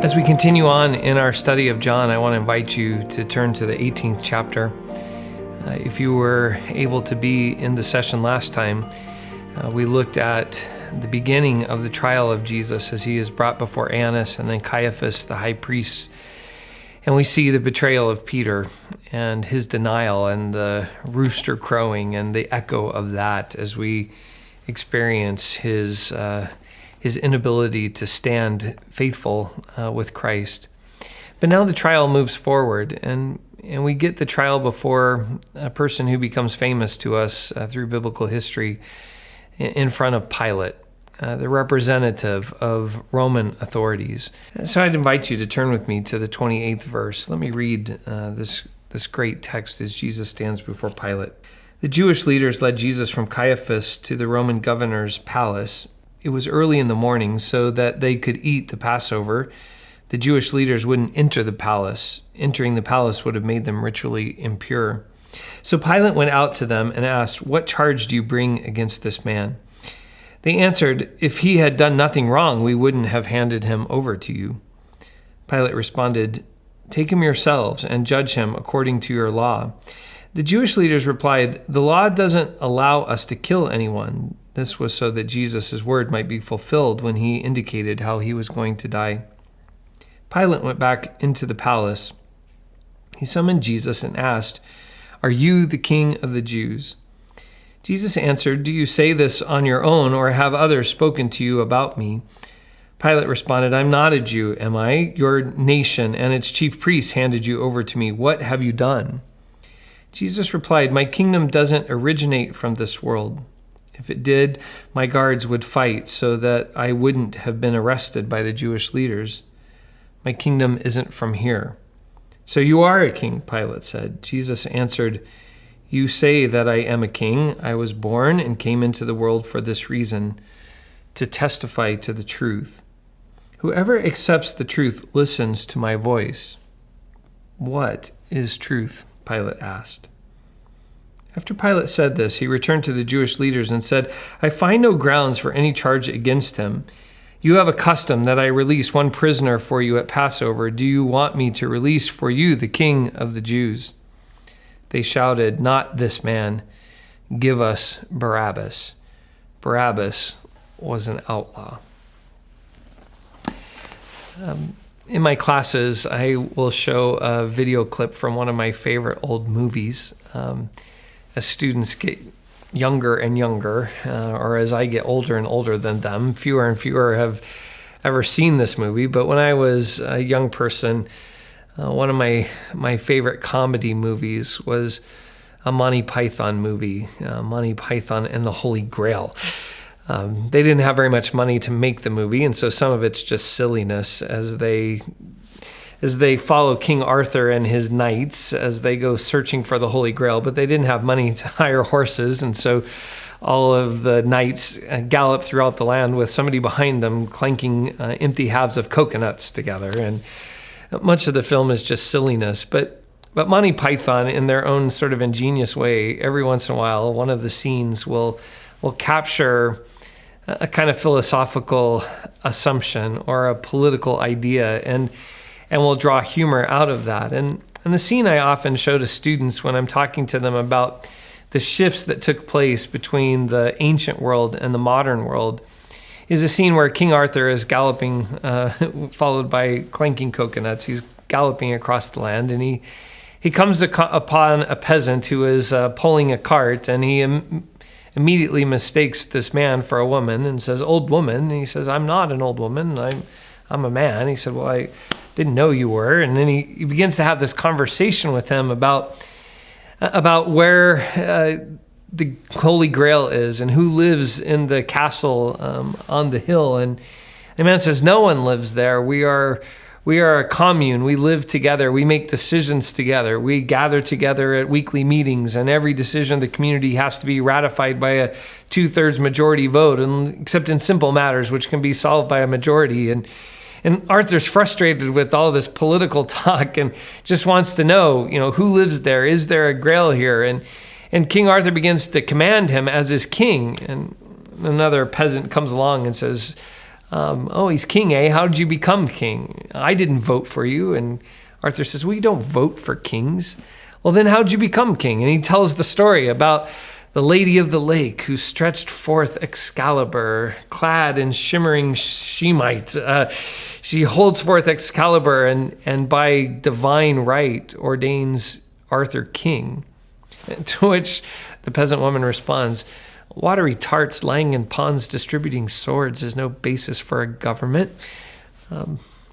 As we continue on in our study of John, I want to invite you to turn to the 18th chapter. If you were able to be in the session last time, we looked at the beginning of the trial of Jesus as he is brought before Annas and then Caiaphas, the high priest. And we see the betrayal of Peter and his denial and the rooster crowing and the echo of that as we experience his inability to stand faithful with Christ. But now the trial moves forward, and we get the trial before a person who becomes famous to us through biblical history in front of Pilate, the representative of Roman authorities. So I'd invite you to turn with me to the 28th verse. Let me read this great text as Jesus stands before Pilate. The Jewish leaders led Jesus from Caiaphas to the Roman governor's palace. It was early in the morning so that they could eat the Passover. The Jewish leaders wouldn't enter the palace. Entering the palace would have made them ritually impure. So Pilate went out to them and asked, "What charge do you bring against this man?" They answered, "If he had done nothing wrong, we wouldn't have handed him over to you." Pilate responded, "Take him yourselves and judge him according to your law." The Jewish leaders replied, "The law doesn't allow us to kill anyone." This was so that Jesus' word might be fulfilled when he indicated how he was going to die. Pilate went back into the palace. He summoned Jesus and asked, "Are you the king of the Jews?" Jesus answered, "Do you say this on your own, or have others spoken to you about me?" Pilate responded, "I'm not a Jew, am I? Your nation and its chief priests handed you over to me. What have you done?" Jesus replied, "My kingdom doesn't originate from this world. If it did, my guards would fight so that I wouldn't have been arrested by the Jewish leaders. My kingdom isn't from here." "So you are a king," Pilate said. Jesus answered, "You say that I am a king. I was born and came into the world for this reason, to testify to the truth. Whoever accepts the truth listens to my voice." "What is truth?" Pilate asked. After Pilate said this, he returned to the Jewish leaders and said, "I find no grounds for any charge against him. You have a custom that I release one prisoner for you at Passover. Do you want me to release for you the king of the Jews?" They shouted, "Not this man. Give us Barabbas." Barabbas was an outlaw. In my classes, I will show a video clip from one of my favorite old movies. As students get younger and younger, or as I get older and older than them, fewer and fewer have ever seen this movie. But when I was a young person, one of my favorite comedy movies was a Monty Python movie, Monty Python and the Holy Grail. They didn't have very much money to make the movie, and so some of it's just silliness as they follow King Arthur and his knights as they go searching for the Holy Grail, but they didn't have money to hire horses, and so all of the knights gallop throughout the land with somebody behind them clanking empty halves of coconuts together, and much of the film is just silliness. But Monty Python, in their own sort of ingenious way, every once in a while, one of the scenes will capture a kind of philosophical assumption or a political idea, and we'll draw humor out of that. And the scene I often show to students when I'm talking to them about the shifts that took place between the ancient world and the modern world is a scene where King Arthur is galloping, followed by clanking coconuts. He's galloping across the land, and he comes upon a peasant who is pulling a cart, and he immediately mistakes this man for a woman and says, "Old woman." And he says, "I'm not an old woman. I'm a man." He said, "Well, I didn't know you were." And then he begins to have this conversation with him about where the Holy Grail is and who lives in the castle on the hill. And the man says, "No one lives there. We are a commune. We live together. We make decisions together. We gather together at weekly meetings, and every decision of the community has to be ratified by a 2/3 majority vote, and except in simple matters, which can be solved by a majority." And Arthur's frustrated with all this political talk and just wants to know, who lives there? Is there a grail here? And King Arthur begins to command him as his king. And another peasant comes along and says, Oh, he's king, eh? How did you become king? I didn't vote for you. And Arthur says, well, you don't vote for kings. Well, then how did you become king? And he tells the story about the Lady of the Lake who stretched forth Excalibur, clad in shimmering shemite. She holds forth Excalibur and by divine right ordains Arthur king. To which the peasant woman responds, watery tarts lying in ponds distributing swords is no basis for a government.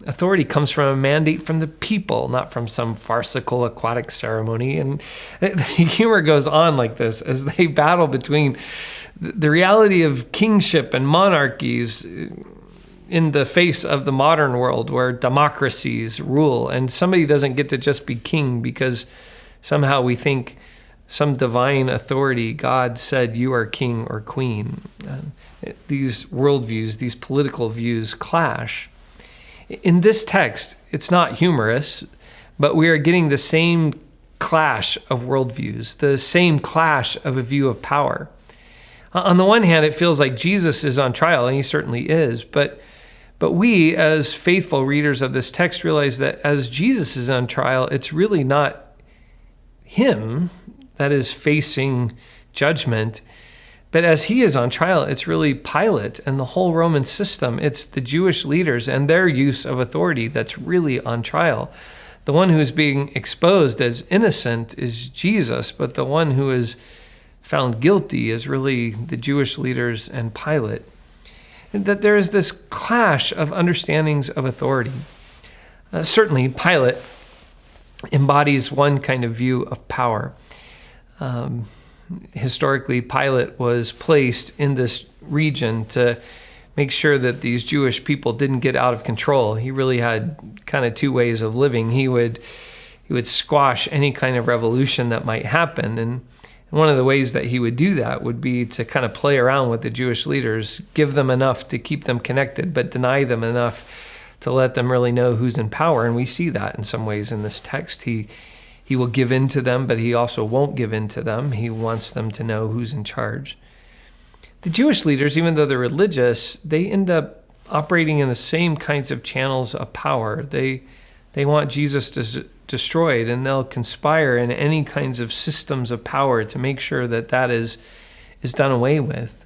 Authority comes from a mandate from the people, not from some farcical aquatic ceremony. And the humor goes on like this as they battle between the reality of kingship and monarchies in the face of the modern world where democracies rule. And somebody doesn't get to just be king because somehow we think some divine authority, God said you are king or queen. These worldviews, these political views clash. In this text, it's not humorous, but we are getting the same clash of worldviews, the same clash of a view of power. On the one hand, it feels like Jesus is on trial, and he certainly is, but we, as faithful readers of this text, realize that as Jesus is on trial, it's really not him that is facing judgment. But as he is on trial, it's really Pilate and the whole Roman system. It's the Jewish leaders and their use of authority that's really on trial. The one who is being exposed as innocent is Jesus, but the one who is found guilty is really the Jewish leaders and Pilate. And that there is this clash of understandings of authority. Certainly, Pilate embodies one kind of view of power. Historically, Pilate was placed in this region to make sure that these Jewish people didn't get out of control. He really had kind of two ways of living. He would squash any kind of revolution that might happen. And one of the ways that he would do that would be to kind of play around with the Jewish leaders, give them enough to keep them connected, but deny them enough to let them really know who's in power. And we see that in some ways in this text. He will give in to them, but he also won't give in to them. He wants them to know who's in charge. The Jewish leaders, even though they're religious, they end up operating in the same kinds of channels of power. They want Jesus destroyed, and they'll conspire in any kinds of systems of power to make sure that that is done away with.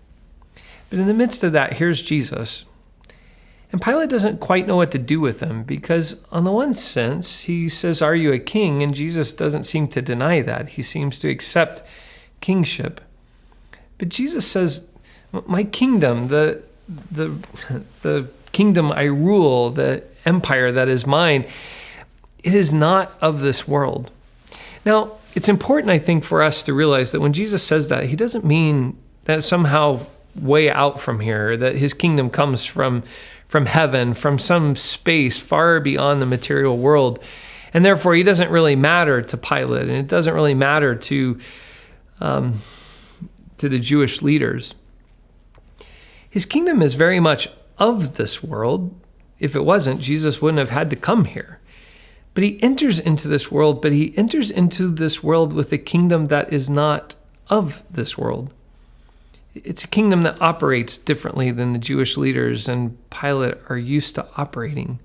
But in the midst of that, here's Jesus. And Pilate doesn't quite know what to do with him because on the one sense, he says, are you a king? And Jesus doesn't seem to deny that. He seems to accept kingship. But Jesus says, my kingdom, the kingdom I rule, the empire that is mine, it is not of this world. Now, it's important, I think, for us to realize that when Jesus says that, he doesn't mean that somehow way out from here, that his kingdom comes from heaven, from some space far beyond the material world. And therefore, he doesn't really matter to Pilate, and it doesn't really matter to the Jewish leaders. His kingdom is very much of this world. If it wasn't, Jesus wouldn't have had to come here. But he enters into this world, but he enters into this world with a kingdom that is not of this world. It's a kingdom that operates differently than the Jewish leaders and Pilate are used to operating.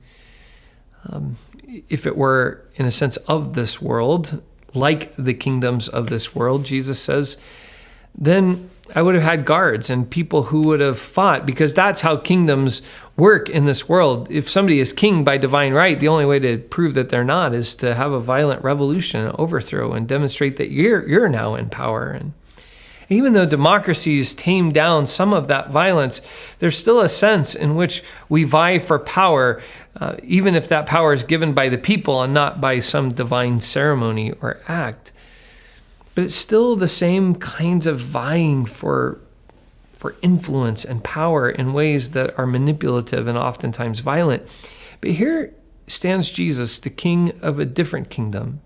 If it were, in a sense, of this world, like the kingdoms of this world, Jesus says, then I would have had guards and people who would have fought, because that's how kingdoms work in this world. If somebody is king by divine right, the only way to prove that they're not is to have a violent revolution, an overthrow, and demonstrate that you're now in power. And even though democracies tame down some of that violence, there's still a sense in which we vie for power, even if that power is given by the people and not by some divine ceremony or act. But it's still the same kinds of vying for influence and power in ways that are manipulative and oftentimes violent. But here stands Jesus, the king of a different kingdom,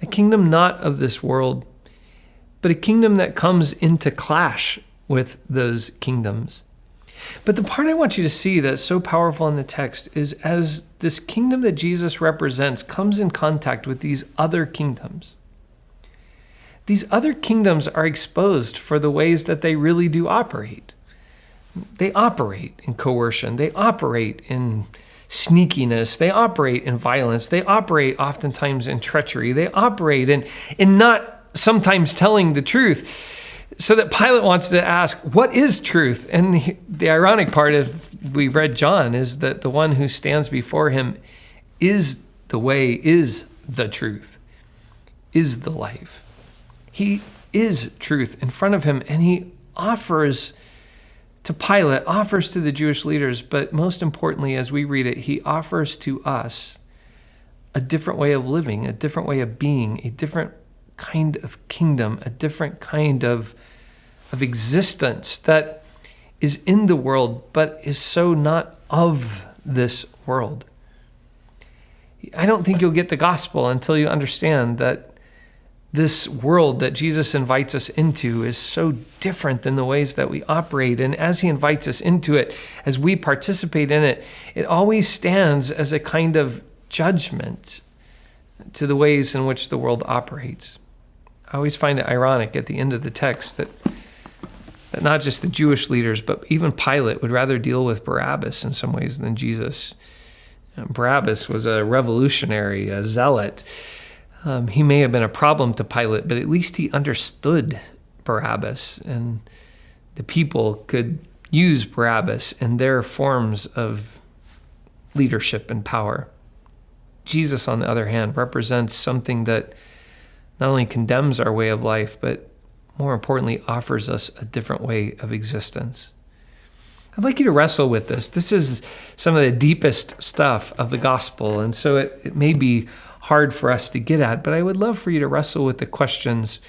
a kingdom not of this world, but a kingdom that comes into clash with those kingdoms. But the part I want you to see that's so powerful in the text is as this kingdom that Jesus represents comes in contact with these other kingdoms, these other kingdoms are exposed for the ways that they really do operate. They operate in coercion. They operate in sneakiness. They operate in violence. They operate oftentimes in treachery. They operate in not sometimes telling the truth. So that Pilate wants to ask, what is truth? And the ironic part, as we read John, is that the one who stands before him is the way, is the truth, is the life. He is truth in front of him, and he offers to Pilate, offers to the Jewish leaders, but most importantly, as we read it, he offers to us a different way of living, a different way of being, a different kind of kingdom, a different kind of existence that is in the world, but is so not of this world. I don't think you'll get the gospel until you understand that this world that Jesus invites us into is so different than the ways that we operate. And as he invites us into it, as we participate in it, it always stands as a kind of judgment to the ways in which the world operates. I always find it ironic at the end of the text that not just the Jewish leaders, but even Pilate would rather deal with Barabbas in some ways than Jesus. Barabbas was a revolutionary, a zealot. He may have been a problem to Pilate, but at least he understood Barabbas, and the people could use Barabbas in their forms of leadership and power. Jesus, on the other hand, represents something that not only condemns our way of life, but more importantly, offers us a different way of existence. I'd like you to wrestle with this. This is some of the deepest stuff of the gospel, and so it may be hard for us to get at, but I would love for you to wrestle with the questions.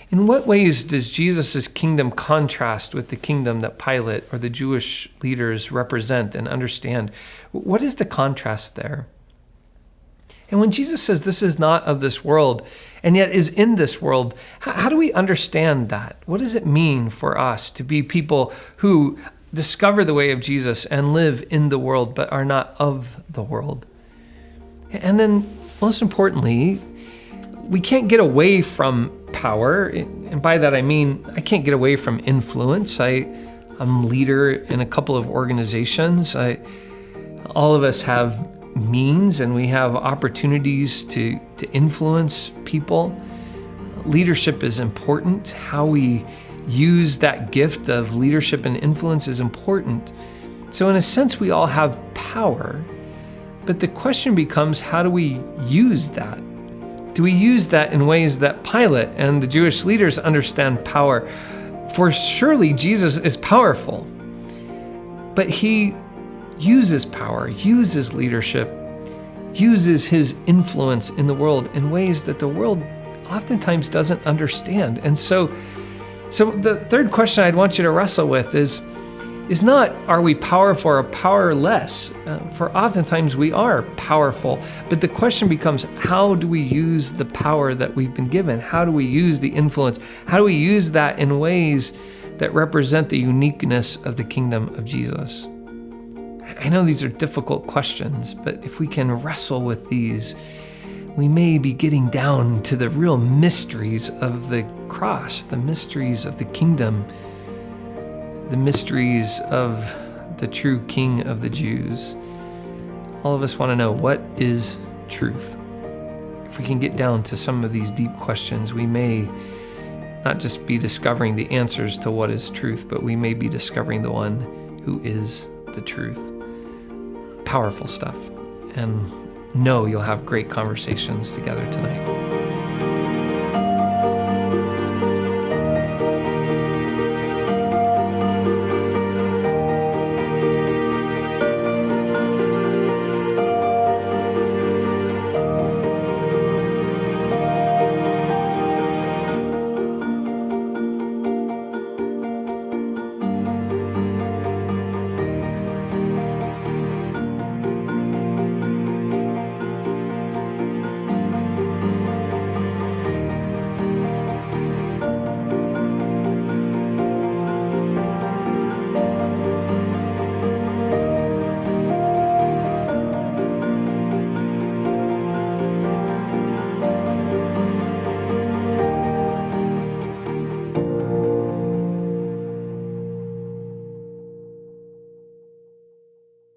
In what ways does Jesus' kingdom contrast with the kingdom that Pilate or the Jewish leaders represent and understand? What is the contrast there? And when Jesus says this is not of this world, and yet is in this world, how do we understand that? What does it mean for us to be people who discover the way of Jesus and live in the world, but are not of the world? And then, most importantly, we can't get away from power. And by that, I mean, I can't get away from influence. I'm leader in a couple of organizations. All of us have means, and we have opportunities to influence people. Leadership is important. How we use that gift of leadership and influence is important. So in a sense, we all have power, but the question becomes, how do we use that? Do we use that in ways that Pilate and the Jewish leaders understand power? For surely Jesus is powerful, but he uses power, uses leadership, uses his influence in the world in ways that the world oftentimes doesn't understand. And so the third question I'd want you to wrestle with is not, are we powerful or powerless? For oftentimes we are powerful, but the question becomes, how do we use the power that we've been given? How do we use the influence? How do we use that in ways that represent the uniqueness of the kingdom of Jesus? I know these are difficult questions, but if we can wrestle with these, we may be getting down to the real mysteries of the cross, the mysteries of the kingdom, the mysteries of the true King of the Jews. All of us want to know, what is truth? If we can get down to some of these deep questions, we may not just be discovering the answers to what is truth, but we may be discovering the one who is the truth. Powerful stuff. And know you'll have great conversations together tonight.